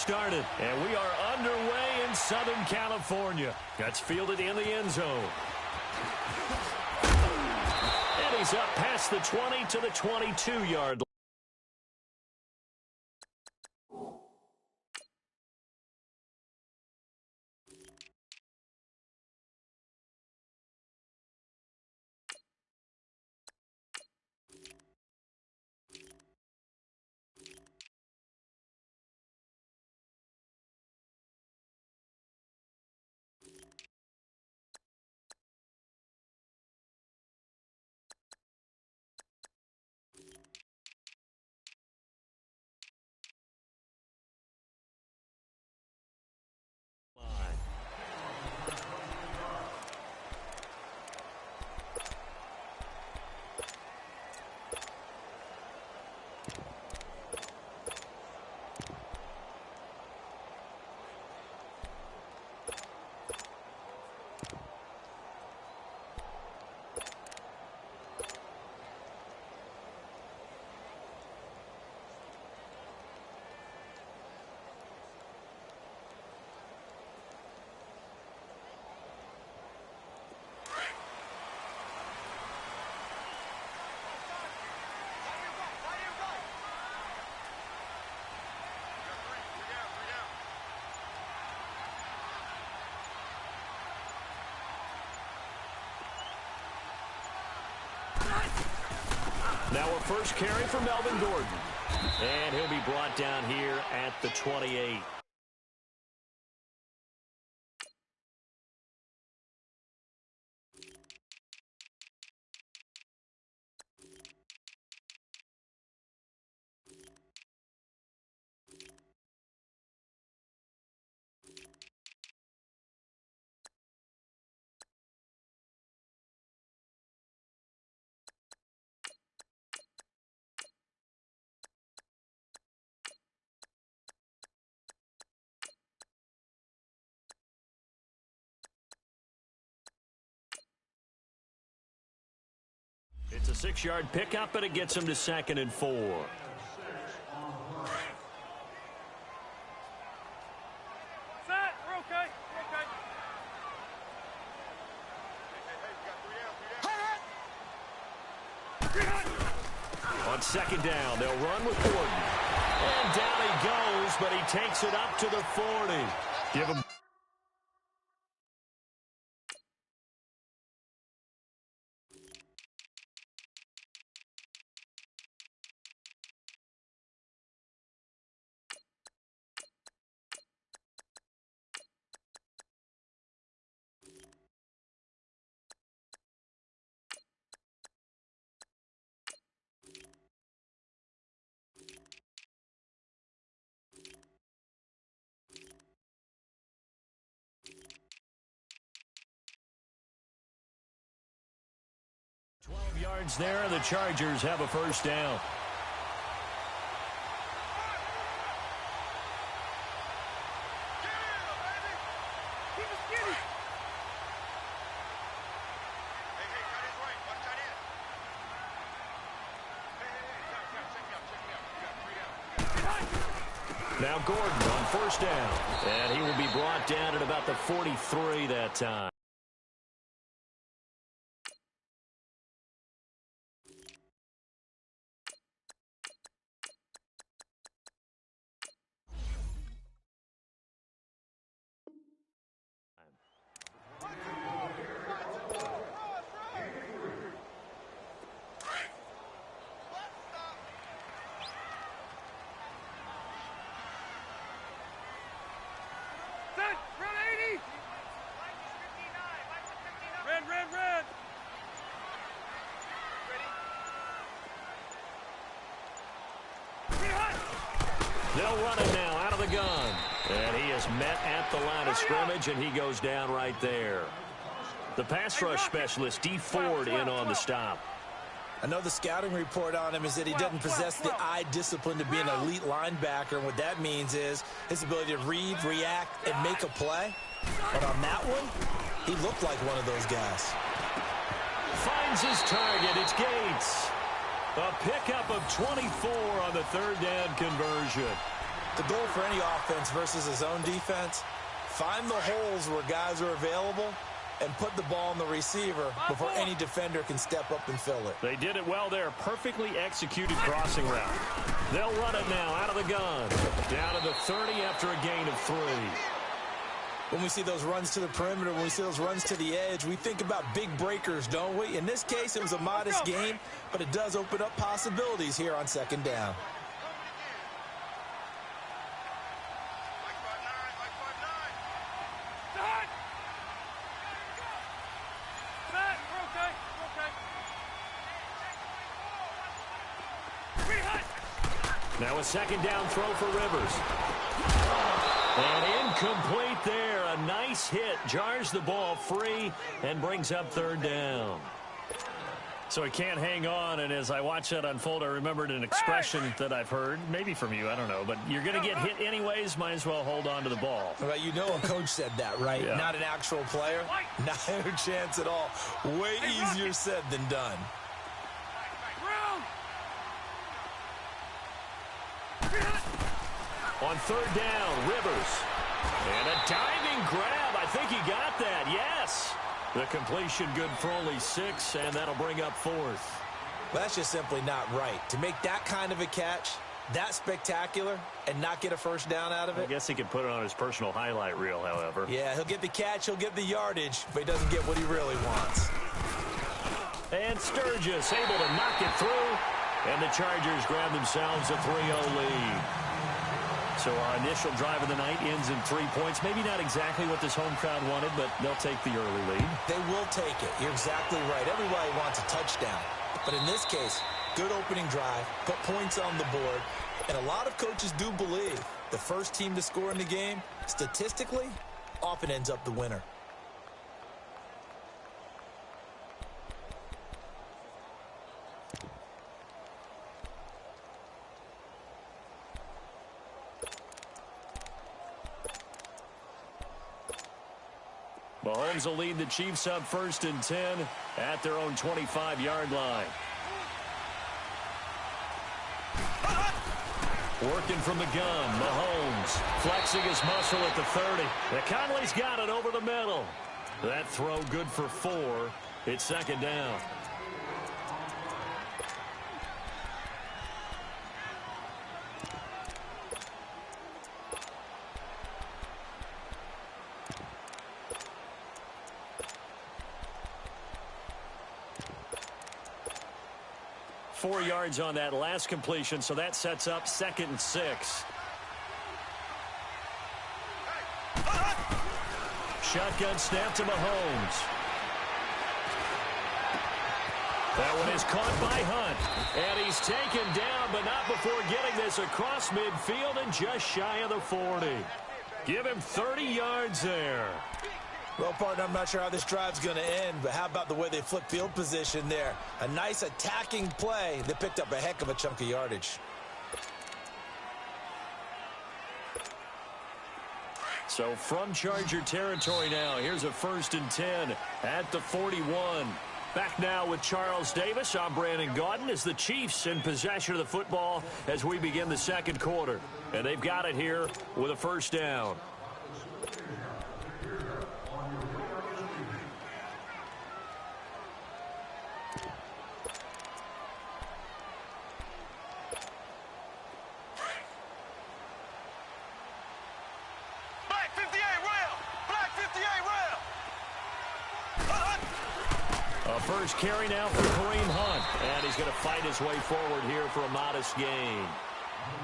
started. And we are underway in Southern California. That's fielded in the end zone. And he's up past the 20 to the 22-yard line. Now a first carry for Melvin Gordon. And he'll be brought down here at the 28. It's a 6-yard pickup, and it gets him to 2nd and 4. Set. We're okay. On 2nd down, they'll run with Gordon. And down he goes, but he takes it up to the 40. Give him. Yards there, and the Chargers have a first down. Now Gordon on first down, and he will be brought down at about the 43 that time. They'll run him now out of the gun. And he is met at the line of scrimmage, and he goes down right there. The pass rush specialist, D. Ford, in on the stop. I know the scouting report on him is that he doesn't possess the eye discipline to be an elite linebacker. And what that means is his ability to read, react, and make a play. But on that one, he looked like one of those guys. Finds his target. It's Gates. A pickup of 24 on the third down conversion. The goal for any offense versus his own defense, find the holes where guys are available and put the ball on the receiver before any defender can step up and fill it. They did it well there. Perfectly executed crossing route. They'll run it now out of the gun. Down to the 30 after a gain of 3. When we see those runs to the perimeter, when we see those runs to the edge, we think about big breakers, don't we? In this case, it was a modest gain, but it does open up possibilities here on second down. Now a second down throw for Rivers. And incomplete there. A nice hit. Jars the ball free and brings up third down. So he can't hang on, and as I watch that unfold, I remembered an expression that I've heard, maybe from you, I don't know, but you're going to get hit anyways, might as well hold on to the ball. Well, you know a coach said that, right? Yeah. Not an actual player. Not a chance at all. Way easier said than done. On third down, Rivers. And a diving grab. I think he got that. Yes. The completion good for only 6, and that'll bring up 4th. Well, that's just simply not right. To make that kind of a catch, that spectacular, and not get a first down out of it. I guess he could put it on his personal highlight reel, however. Yeah, he'll get the catch, he'll get the yardage, but he doesn't get what he really wants. And Sturgis able to knock it through, and the Chargers grab themselves a 3-0 lead. So our initial drive of the night ends in 3 points. Maybe not exactly what this home crowd wanted, but they'll take the early lead. They will take it. You're exactly right. Everybody wants a touchdown. But in this case, good opening drive, put points on the board, and a lot of coaches do believe the first team to score in the game, statistically, often ends up the winner. Mahomes will lead the Chiefs up 1st and 10 at their own 25-yard line. Working from the gun, Mahomes flexing his muscle at the 30. Conley's got it over the middle. That throw good for 4. It's second down. Four yards on that last completion, so that sets up 2nd and 6. Shotgun snap to Mahomes. That one is caught by Hunt. And he's taken down, but not before getting this across midfield and just shy of the 40. Give him 30 yards there. Well, partner, I'm not sure how this drive's going to end, but how about the way they flip field position there? A nice attacking play that picked up a heck of a chunk of yardage. So from Charger territory now, here's a 1st and 10 at the 41. Back now with Charles Davis. I'm Brandon Gaudin as the Chiefs in possession of the football as we begin the second quarter. And they've got it here with a 1st down. First carry now for Kareem Hunt. And he's going to fight his way forward here for a modest gain.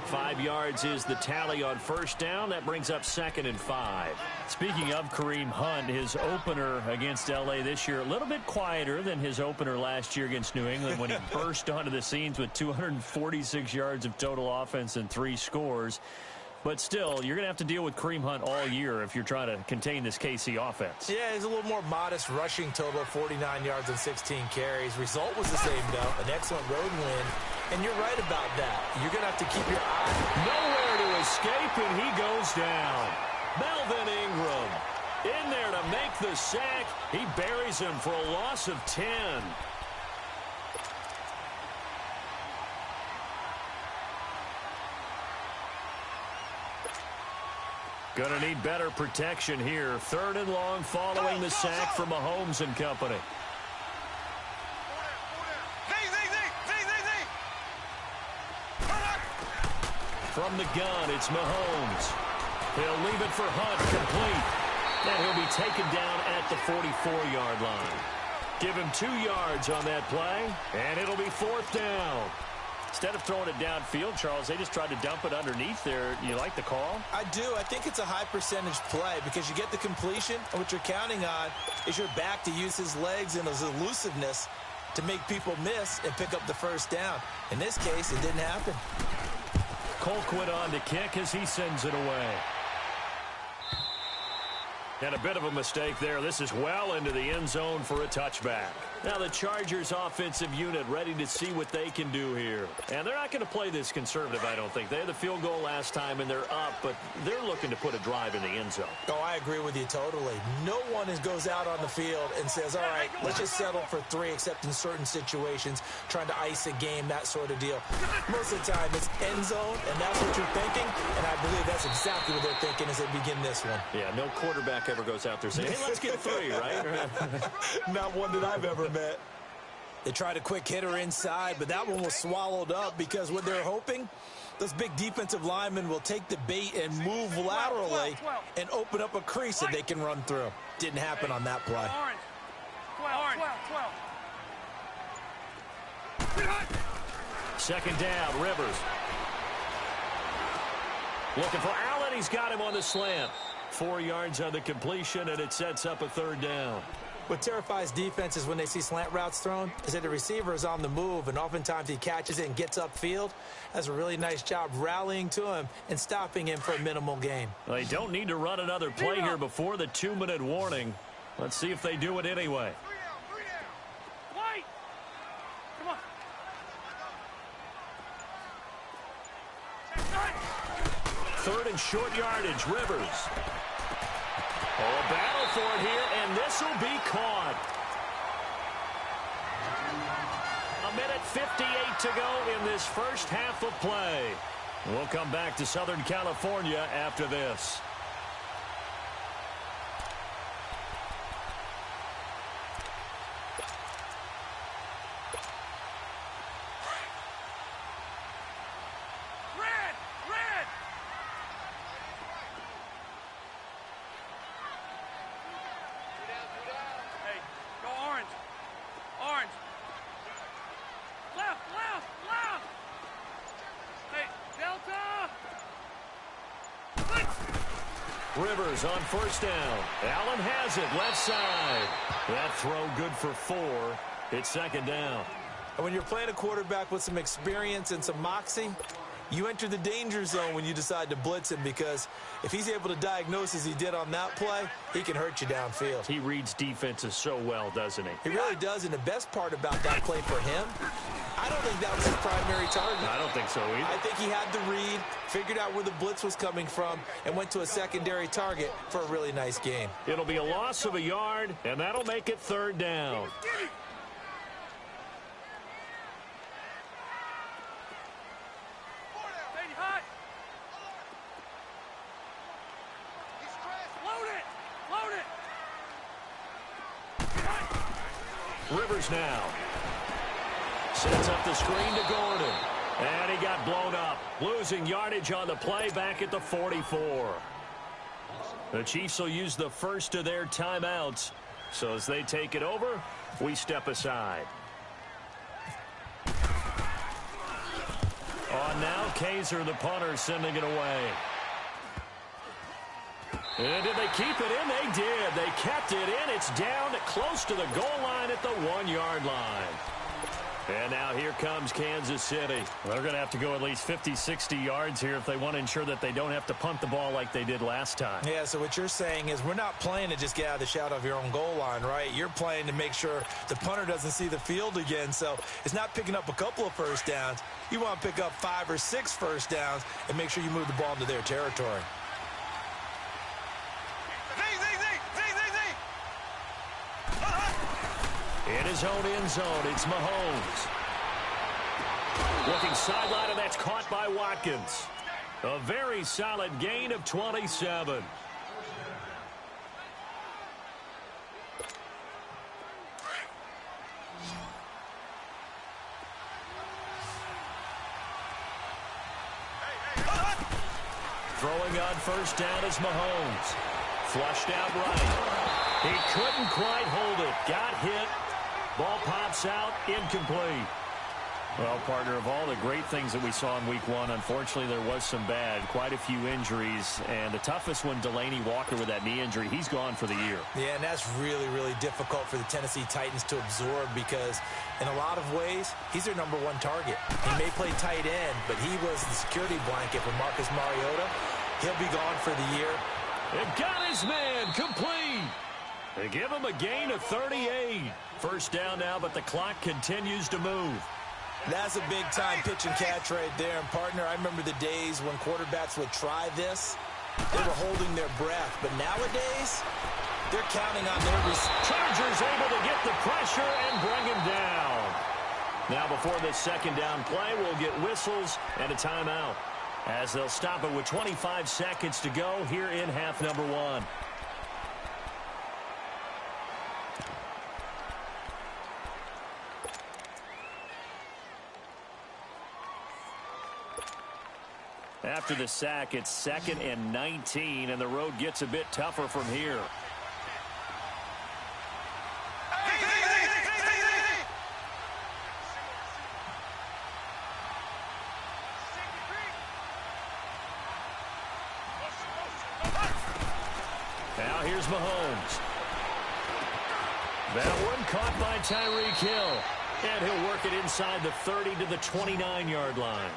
5 yards is the tally on 1st down. That brings up 2nd and 5. Speaking of Kareem Hunt, his opener against L.A. this year, a little bit quieter than his opener last year against New England when he burst onto the scenes with 246 yards of total offense and 3 scores. But still, you're going to have to deal with Kareem Hunt all year if you're trying to contain this KC offense. Yeah, he's a little more modest rushing total, 49 yards and 16 carries. Result was the same, though, an excellent road win. And you're right about that. You're going to have to keep your eye. Nowhere to escape, and he goes down. Melvin Ingram in there to make the sack. He buries him for a loss of 10. Going to need better protection here. 3rd and long following the sack from Mahomes and company. From the gun, it's Mahomes. He'll leave it for Hunt, complete. And he'll be taken down at the 44-yard line. Give him 2 yards on that play, and it'll be 4th down. Instead of throwing it downfield, Charles, they just tried to dump it underneath there. You like the call? I do. I think it's a high-percentage play because you get the completion, and what you're counting on is your back to use his legs and his elusiveness to make people miss and pick up the 1st down. In this case, it didn't happen. Colquitt on to kick as he sends it away. And a bit of a mistake there. This is well into the end zone for a touchback. Now the Chargers offensive unit ready to see what they can do here. And they're not going to play this conservative, I don't think. They had the field goal last time and they're up, but they're looking to put a drive in the end zone. Oh, I agree with you totally. No one goes out on the field and says, all right, let's just settle for 3, except in certain situations, trying to ice a game, that sort of deal. Most of the time, it's end zone, and that's what you're thinking, and I believe that's exactly what they're thinking as they begin this one. Yeah, no quarterback ever goes out there saying, hey, let's get 3, right? Not one that I've ever met. They tried a quick hitter inside, but that one was swallowed up because what they're hoping, those big defensive linemen will take the bait and move laterally and open up a crease that they can run through. Didn't happen on that play. 2nd down, Rivers. Looking for Allen. He's got him on the slant. 4 yards on the completion, and it sets up a 3rd down. What terrifies defenses when they see slant routes thrown is that the receiver is on the move, and oftentimes he catches it and gets upfield. Does a really nice job rallying to him and stopping him for a minimal gain. Well, they don't need to run another play here before the 2-minute warning. Let's see if they do it anyway. White! Come on. 3rd and short yardage, Rivers. Oh, a battle for it here, and this will be caught. 1:58 to go in this first half of play. We'll come back to Southern California after this. Rivers on 1st down. Allen has it, left side. That throw good for 4. It's 2nd down. And when you're playing a quarterback with some experience and some moxie, you enter the danger zone when you decide to blitz him, because if he's able to diagnose as he did on that play, he can hurt you downfield. He reads defenses so well, doesn't he? He really does, and the best part about that play for him, I don't think that was his primary target. I don't think so either. I think he had the read, figured out where the blitz was coming from, and went to a secondary target for a really nice game. It'll be a loss of a yard, and that'll make it 3rd down. Rivers now sets up the screen to Gordon, and he got blown up, losing yardage on the play back at the 44. The Chiefs will use the first of their timeouts, so as they take it over, we step aside. On now, Kaiser, the punter, sending it away. And did they keep it in? They did. They kept it in. It's down close to the goal line at the 1-yard line. And now here comes Kansas City. They're going to have to go at least 50, 60 yards here if they want to ensure that they don't have to punt the ball like they did last time. Yeah, so what you're saying is we're not playing to just get out of the shadow of your own goal line, right? You're playing to make sure the punter doesn't see the field again. So it's not picking up a couple of first downs. You want to pick up 5 or 6 first downs and make sure you move the ball into their territory. In his own end zone, it's Mahomes. Looking sideline, and that's caught by Watkins. A very solid gain of 27. Throwing on first down is Mahomes. Flushed out right. He couldn't quite hold it. Got hit. Ball pops out. Incomplete. Well, partner, of all the great things that we saw in Week 1, unfortunately there was some bad. Quite a few injuries. And the toughest one, Delaney Walker with that knee injury. He's gone for the year. Yeah, and that's really, really difficult for the Tennessee Titans to absorb because in a lot of ways, he's their #1 target. He may play tight end, but he was the security blanket for Marcus Mariota. He'll be gone for the year. It got his man complete. They give him a gain of 38. First down now, but the clock continues to move. That's a big-time pitch and catch right there. And, partner, I remember the days when quarterbacks would try this. They were holding their breath. But nowadays, they're counting on their Chargers able to get the pressure and bring him down. Now, before this second down play, we'll get whistles and a timeout, as they'll stop it with 25 seconds to go here in half number 1. After the sack, it's 2nd and 19, and the road gets a bit tougher from here. Now here's Mahomes. That one caught by Tyreek Hill. And he'll work it inside the 30 to the 29-yard line.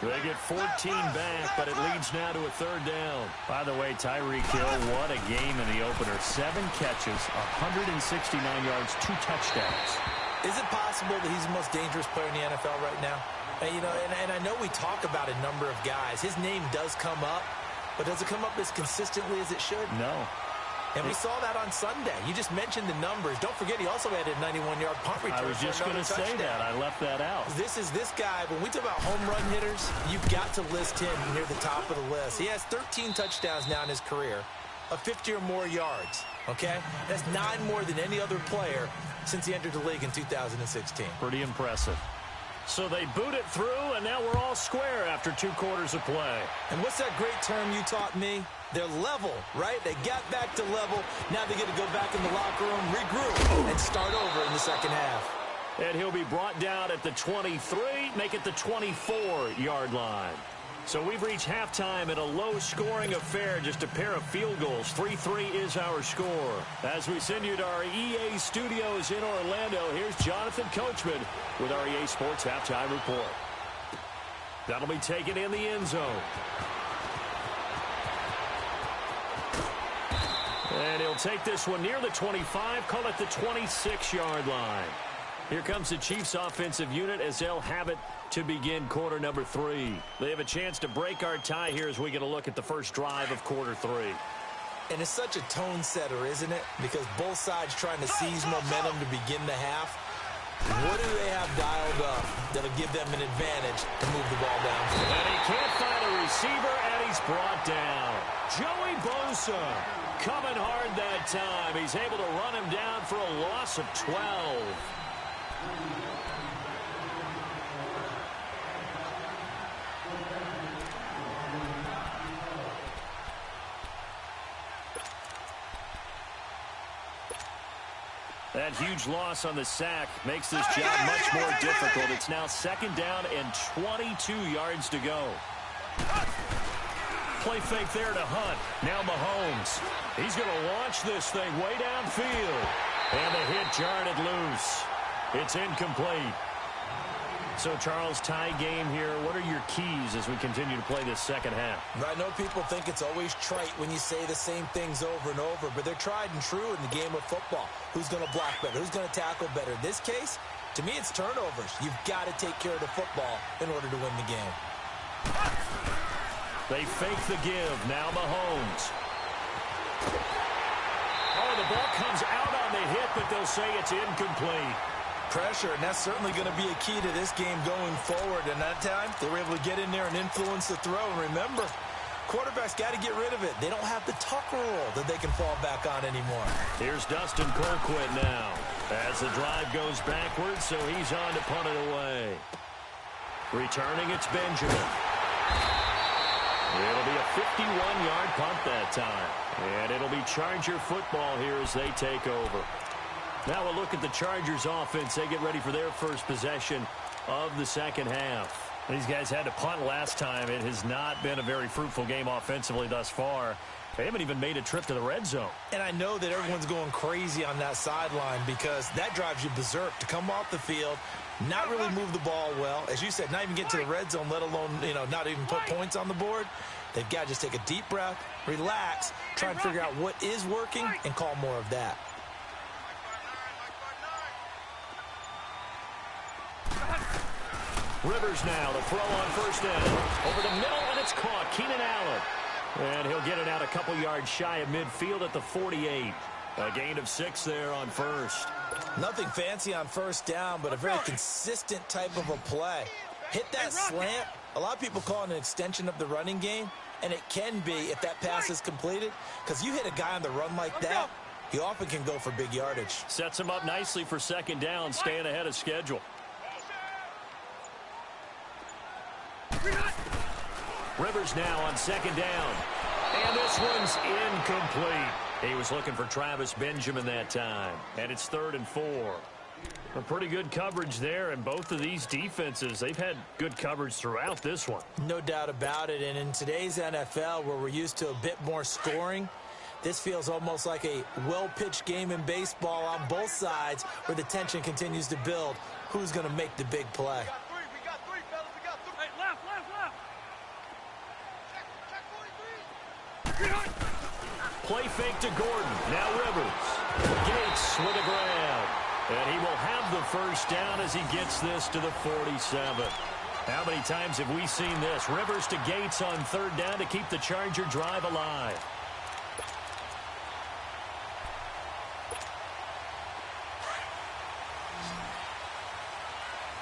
They get 14 back, but it leads now to a third down. By the way, Tyreek Hill, what a game in the opener. 7 catches, 169 yards, 2 touchdowns. Is it possible that he's the most dangerous player in the NFL right now? And, and I know we talk about a number of guys. His name does come up, but does it come up as consistently as it should? No. And we saw that on Sunday. You just mentioned the numbers. Don't forget, he also had a 91-yard punt return. I was just going to say that. I left that out. This guy, when we talk about home run hitters, you've got to list him near the top of the list. He has 13 touchdowns now in his career, of 50 or more yards, okay? That's 9 more than any other player since he entered the league in 2016. Pretty impressive. So they boot it through, and now we're all square after 2 quarters of play. And what's that great term you taught me? They're level, right? They got back to level. Now they get to go back in the locker room, regroup, and start over in the second half. And he'll be brought down at the 23, make it the 24-yard line. So we've reached halftime in a low-scoring affair, just a pair of field goals. 3-3 is our score. As we send you to our EA studios in Orlando, here's Jonathan Coachman with our EA Sports Halftime Report. That'll be taken in the end zone. And he'll take this one near the 25, call it the 26-yard line. Here comes the Chiefs offensive unit as they'll have it to begin quarter number 3. They have a chance to break our tie here as we get a look at the first drive of quarter 3. And it's such a tone setter, isn't it? Because both sides trying to seize momentum to begin the half. What do they have dialed up that'll give them an advantage to move the ball down? And he can't find a receiver, and he's brought down. Joey Bosa coming hard that time. He's able to run him down for a loss of 12. That huge loss on the sack makes this job much more difficult. It's now 2nd down and 22 yards to go. Play fake there to Hunt. Now Mahomes. He's going to launch this thing way downfield. And the hit jarred it loose. It's incomplete. So, Charles, tie game here. What are your keys as we continue to play this second half? I know people think it's always trite when you say the same things over and over, but they're tried and true in the game of football. Who's going to block better? Who's going to tackle better? In this case, to me, it's turnovers. You've got to take care of the football in order to win the game. They fake the give. Now Mahomes. Oh, the ball comes out on the hit, but they'll say it's incomplete. pressure, and that's certainly going to be a key to this game going forward. And that time, they were able to get in there and influence the throw. And remember, quarterbacks got to get rid of it. They don't have the Tucker rule that they can fall back on anymore. Here's Dustin Colquitt now as the drive goes backwards, so he's on to punt it away. Returning, it's Benjamin. It'll be a 51-yard punt that time. And it'll be Charger football here as they take over. Now we'll look at the Chargers offense. They get ready for their first possession of the second half. These guys had to punt last time. It has not been a very fruitful game offensively thus far. They haven't even made a trip to the red zone. And I know that everyone's going crazy on that sideline because that drives you berserk to come off the field, not really move the ball well. As you said, not even get to the red zone, let alone, not even put points on the board. They've got to just take a deep breath, relax, try and figure out what is working, and call more of that. Rivers now to throw on first down. Over the middle, and it's caught. Keenan Allen. And he'll get it out a couple yards shy of midfield at the 48. A gain of 6 there on first. Nothing fancy on first down, but a very consistent type of a play. Hit that slant. A lot of people call it an extension of the running game, and it can be if that pass is completed, because you hit a guy on the run like that, he often can go for big yardage. Sets him up nicely for second down, staying ahead of schedule. Rivers now on second down. And this one's incomplete. He was looking for Travis Benjamin that time. And it's 3rd and 4. A pretty good coverage there, and both of these defenses, they've had good coverage throughout this one. No doubt about it. And in today's NFL, where we're used to a bit more scoring, this feels almost like a well-pitched game in baseball on both sides where the tension continues to build. Who's going to make the big play? Play fake to Gordon. Now Rivers. Gates with a grab. And he will have the first down as he gets this to the 47. How many times have we seen this? Rivers to Gates on 3rd down to keep the Charger drive alive.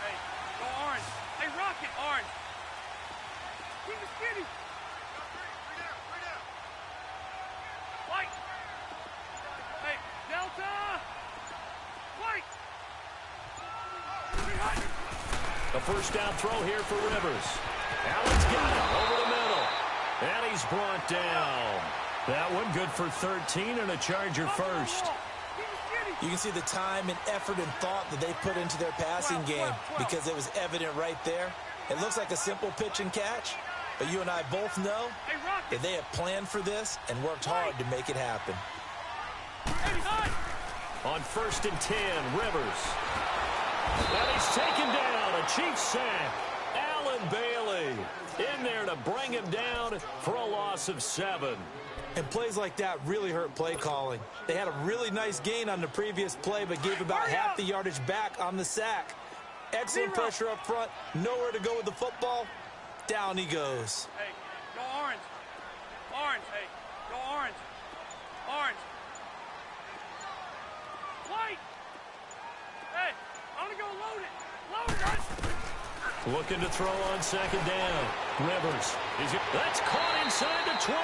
Hey, go Orange. Hey, Rocket, Orange. Keep it skinny. White. Hey, Delta. White. A first down throw here for Rivers. Allen's got it over the middle. And he's brought down. That one good for 13 and a Charger first. You can see the time and effort and thought that they put into their passing game because it was evident right there. It looks like a simple pitch and catch, but you and I both know that they have planned for this and worked hard to make it happen. On 1st and 10, Rivers. And he's taken down. A Chiefs sack. Allen Bailey in there to bring him down for a loss of 7. And plays like that really hurt play calling. They had a really nice gain on the previous play, but gave about half the yardage back on the sack. Excellent pressure up front. Nowhere to go with the football. Down he goes. Hey, go Orange. Orange, hey, go Orange. Orange. White. Hey, I'm going to go load it. Load it. Looking to throw on second down. Rivers. That's caught inside the 20.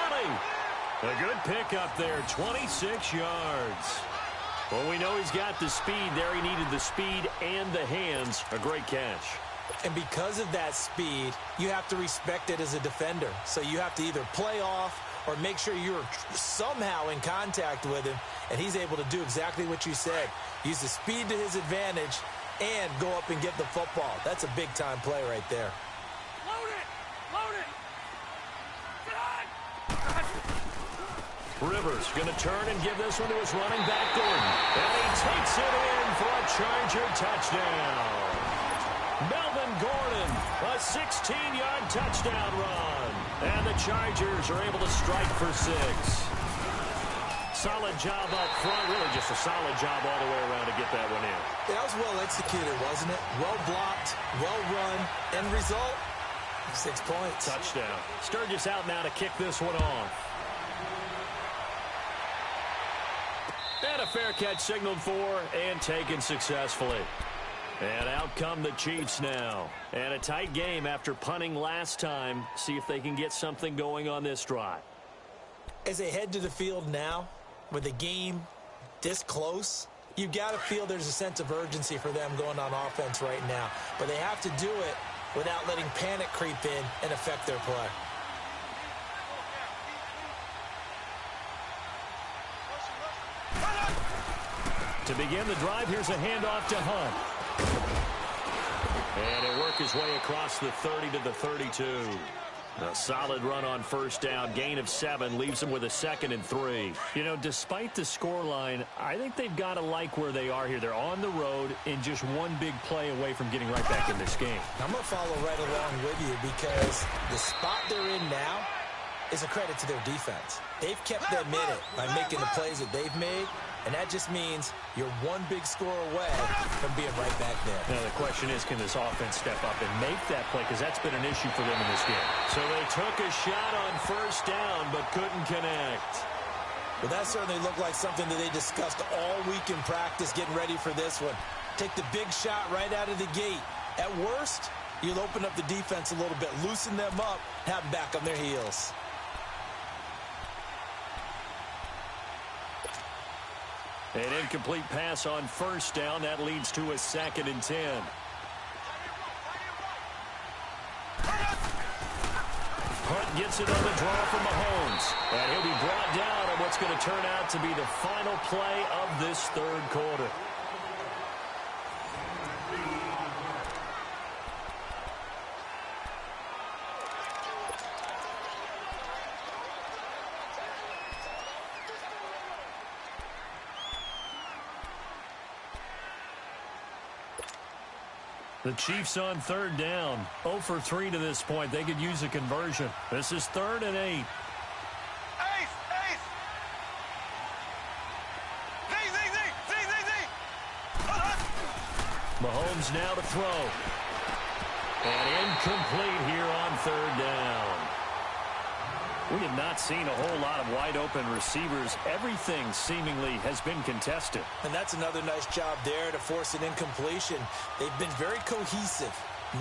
A good pickup there, 26 yards. Well, we know he's got the speed there. He needed the speed and the hands. A great catch. And because of that speed, you have to respect it as a defender. So you have to either play off or make sure you're somehow in contact with him. And he's able to do exactly what you said. Use the speed to his advantage and go up and get the football. That's a big-time play right there. Load it. Load it. Rivers going to turn and give this one to his running back, Gordon. And he takes it in for a Charger touchdown. Melvin Gordon, a 16-yard touchdown run. And the Chargers are able to strike for 6. Solid job up front. Really just a solid job all the way around to get that one in. That was well executed, wasn't it? Well blocked, well run. End result, 6 points. Touchdown. Sturgis out now to kick this one off. And a fair catch signaled for and taken successfully. And out come the Chiefs now. And a tight game after punting last time. See if they can get something going on this drive. As they head to the field now, with the game this close, you've got to feel there's a sense of urgency for them going on offense right now. But they have to do it without letting panic creep in and affect their play. To begin the drive, here's a handoff to Hunt. And he'll work his way across the 30 to the 32. A solid run on first down. Gain of 7 leaves them with a 2nd and 3. You know, despite the scoreline, I think they've got to like where they are here. They're on the road and just one big play away from getting right back in this game. I'm going to follow right along with you because the spot they're in now is a credit to their defense. They've kept them in it by making the plays that they've made, and that just means you're one big score away from being right back there. Now, the question is, can this offense step up and make that play? Because that's been an issue for them in this game. So they took a shot on first down, but couldn't connect. Well, that certainly looked like something that they discussed all week in practice, getting ready for this one. Take the big shot right out of the gate. At worst, you'll open up the defense a little bit, loosen them up, have them back on their heels. An incomplete pass on first down. That leads to a 2nd and 10. Hunt gets it on the draw from Mahomes. And he'll be brought down on what's going to turn out to be the final play of this third quarter. The Chiefs on third down. 0 for 3 to this point. They could use a conversion. This is 3rd and 8. Mahomes now to throw. And incomplete here on third down. We have not seen a whole lot of wide-open receivers. Everything seemingly has been contested. And that's another nice job there to force an incompletion. They've been very cohesive,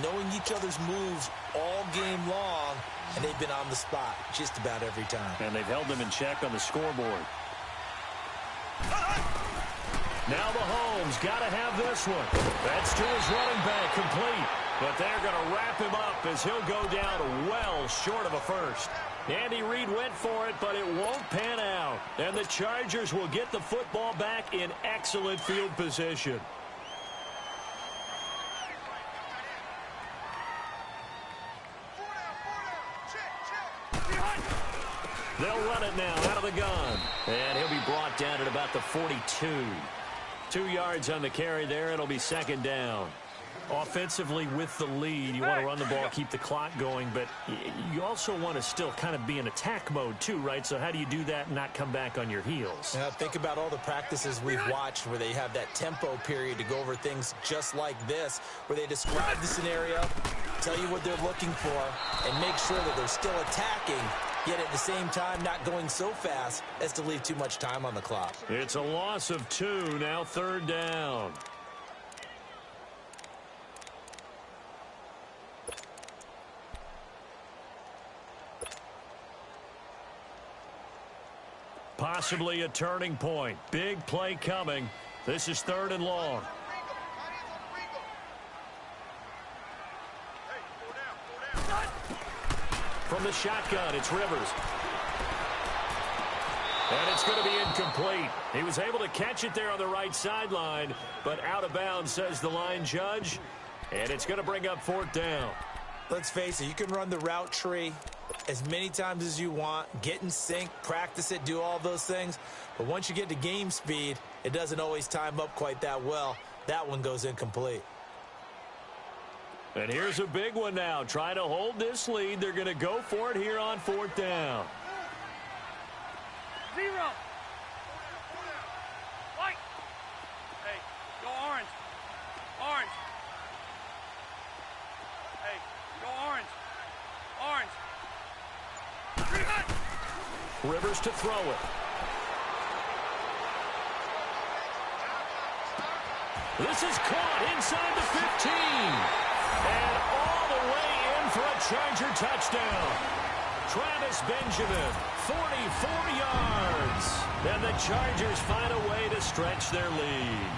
knowing each other's moves all game long, and they've been on the spot just about every time. And they've held them in check on the scoreboard. Now Mahomes got to have this one. That's to his running back, complete. But they're going to wrap him up as he'll go down well short of a first. Andy Reid went for it, but it won't pan out. And the Chargers will get the football back in excellent field position. They'll run it now out of the gun. And he'll be brought down at about the 42. 2 yards on the carry there. It'll be 2nd down. Offensively with the lead, you want to run the ball, keep the clock going, but you also want to still kind of be in attack mode too, right? So how do you do that and not come back on your heels? Now, think about all the practices we've watched where they have that tempo period to go over things just like this, where they describe the scenario, tell you what they're looking for, and make sure that they're still attacking, yet at the same time not going so fast as to leave too much time on the clock. It's a loss of 2, now 3rd down. Possibly a turning point. Big play coming. This is 3rd and long. From the shotgun, it's Rivers. And it's going to be incomplete. He was able to catch it there on the right sideline, but out of bounds, says the line judge. And it's going to bring up 4th down. Let's face it, you can run the route tree as many times as you want, get in sync, practice it, do all those things. But once you get to game speed, it doesn't always time up quite that well. That one goes incomplete. And here's a big one now. Trying to hold this lead. They're going to go for it here on 4th down. 0. White. Hey, go orange. Orange. Hey, go orange. Orange. Rivers to throw it. This is caught inside the 15. And all the way in for a Charger touchdown. Travis Benjamin, 44 yards. And the Chargers find a way to stretch their lead.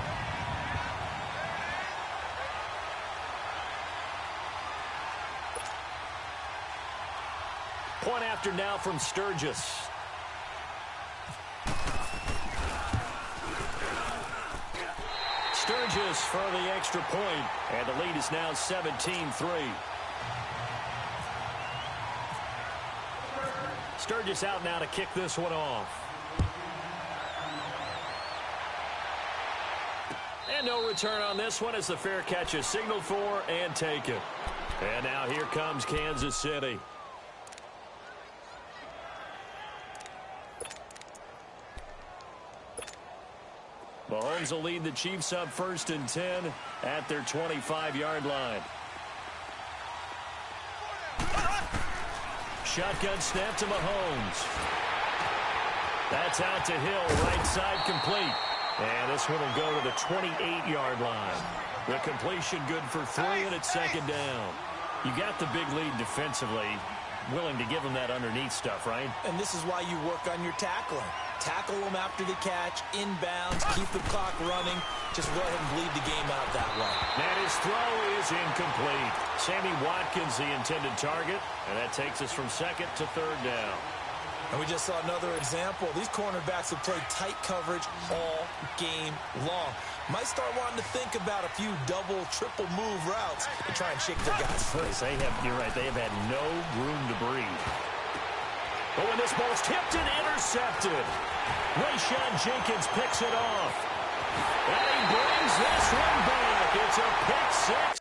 Point after now from Sturgis. Sturgis for the extra point, and the lead is now 17-3. Sturgis out now to kick this one off. And no return on this one as the fair catch is signaled for and taken. And now here comes Kansas City. Mahomes will lead the Chiefs up 1st and 10 at their 25-yard line. Shotgun snap to Mahomes. That's out to Hill, right side complete. And this one will go to the 28-yard line. The completion good for 3, and it's 2nd down. You got the big lead defensively, willing to give them that underneath stuff, right? And this is why you work on your tackling. Tackle them after the catch, inbounds, keep the clock running. Just go ahead and bleed the game out that way. And his throw is incomplete. Sammy Watkins, the intended target, and that takes us from 2nd to 3rd down. And we just saw another example. These cornerbacks have played tight coverage all game long. Might start wanting to think about a few double, triple move routes and try and shake their guys free. You're right, they have had no room to breathe. But when this ball's tipped and intercepted, Rayshon Jenkins picks it off. And he brings this one back. It's a pick 6